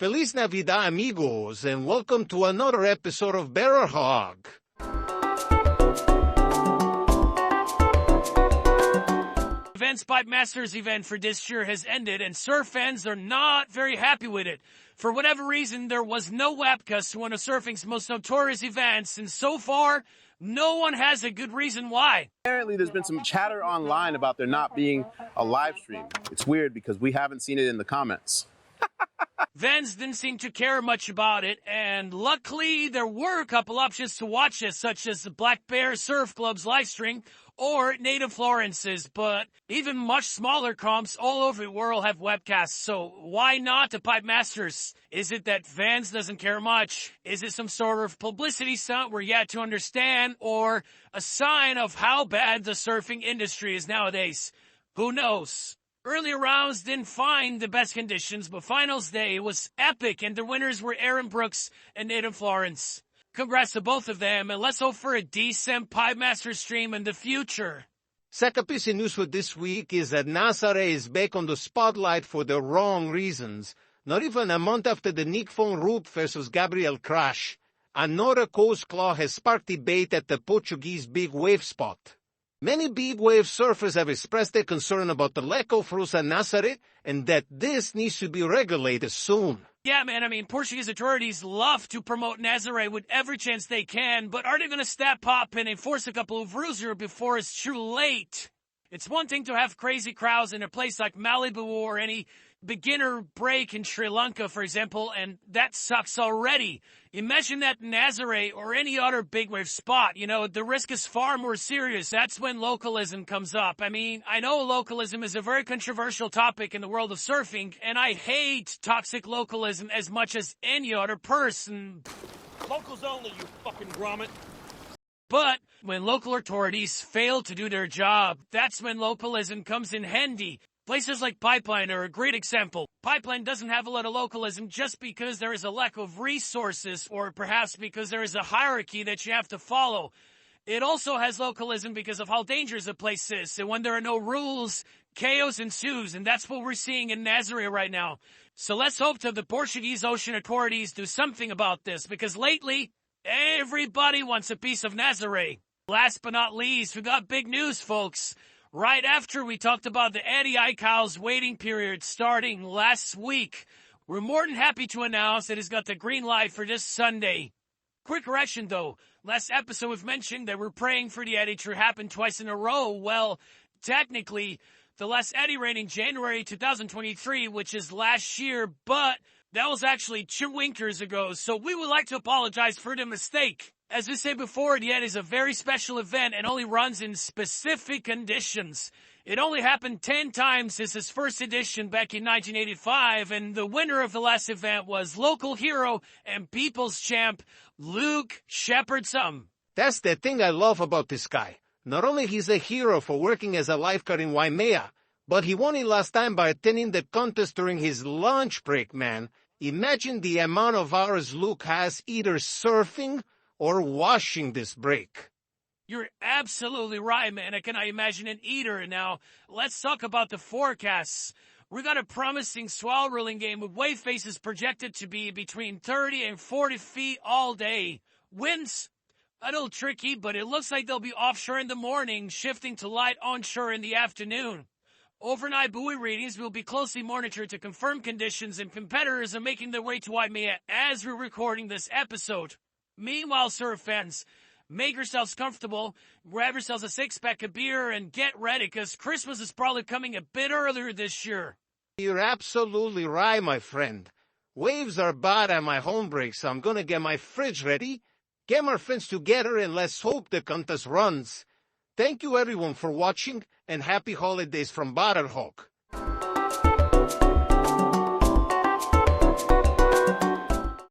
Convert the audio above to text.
Feliz Navidad, amigos, and welcome to another episode of Better Hog. Events Pipe Masters event for this year has ended, and surf fans are not very happy with it. For whatever reason, there was no webcast to one of surfing's most notorious events, and so far, no one has a good reason why. Apparently, there's been some chatter online about there not being a live stream. It's weird because we haven't seen it in the comments. Fans didn't seem to care much about it, and luckily there were a couple options to watch this, such as the Black Bear Surf Club's live stream or Native Florence's, but even much smaller comps all over the world have webcasts, so why not the Pipe Masters? Is it that fans doesn't care much? Is it some sort of publicity stunt we're yet to understand, or a sign of how bad the surfing industry is nowadays? Who knows? Earlier rounds didn't find the best conditions, but finals day was epic, and the winners were Aaron Brooks and Native Florence. Congrats to both of them, and let's hope for a decent Pipe Master stream in the future. Second piece of news for this week is that Nazare is back on the spotlight for the wrong reasons. Not even a month after the Nick Von Roop versus Gabriel crash, another Coast Claw has sparked debate at the Portuguese big wave spot. Many big wave surfers have expressed their concern about the lack of rules at Nazare and that this needs to be regulated soon. Yeah, man, Portuguese authorities love to promote Nazare with every chance they can, but are they going to step up and enforce a couple of rules here before it's too late? It's one thing to have crazy crowds in a place like Malibu or any beginner break in Sri Lanka, for example, and that sucks already. Imagine that in Nazare or any other big wave spot. The risk is far more serious. That's when localism comes up. I know localism is a very controversial topic in the world of surfing, and I hate toxic localism as much as any other person. Locals only, you fucking grommet. But when local authorities fail to do their job, that's when localism comes in handy. Places like Pipeline are a great example. Pipeline doesn't have a lot of localism just because there is a lack of resources, or perhaps because there is a hierarchy that you have to follow. It also has localism because of how dangerous a place is, and when there are no rules, chaos ensues, and that's what we're seeing in Nazare right now. So let's hope that the Portuguese ocean authorities do something about this, because lately, everybody wants a piece of Nazare. Last but not least, we got big news, folks. Right after we talked about the Eddie Aikau's waiting period starting last week, we're more than happy to announce that he's got the green light for this Sunday. Quick correction though, last episode we've mentioned that we're praying for the Eddie to happen twice in a row. Well, technically, the last Eddie rain in January 2023, which is last year, but that was actually 2 winters ago, so we would like to apologize for the mistake. As we said before, the Eddie is a very special event and only runs in specific conditions. It only happened 10 times since its first edition back in 1985, and the winner of the last event was local hero and people's champ, Luke Shepherdson. That's the thing I love about this guy. Not only he's a hero for working as a lifeguard in Waimea, but he won it last time by attending the contest during his lunch break, man. Imagine the amount of hours Luke has either surfing or washing this break. You're absolutely right, man. I cannot imagine an either. Now, let's talk about the forecasts. We got a promising swell ruling game with wave faces projected to be between 30 and 40 feet all day. Winds, a little tricky, but it looks like they'll be offshore in the morning, shifting to light onshore in the afternoon. Overnight buoy readings will be closely monitored to confirm conditions, and competitors are making their way to Waimea as we're recording this episode. Meanwhile, surf fans, make yourselves comfortable, grab yourselves a 6-pack of beer, and get ready, because Christmas is probably coming a bit earlier this year. You're absolutely right, my friend. Waves are bad at my home break, so I'm gonna get my fridge ready, get my friends together, and let's hope the contest runs. Thank you everyone for watching, and happy holidays from Batterhawk.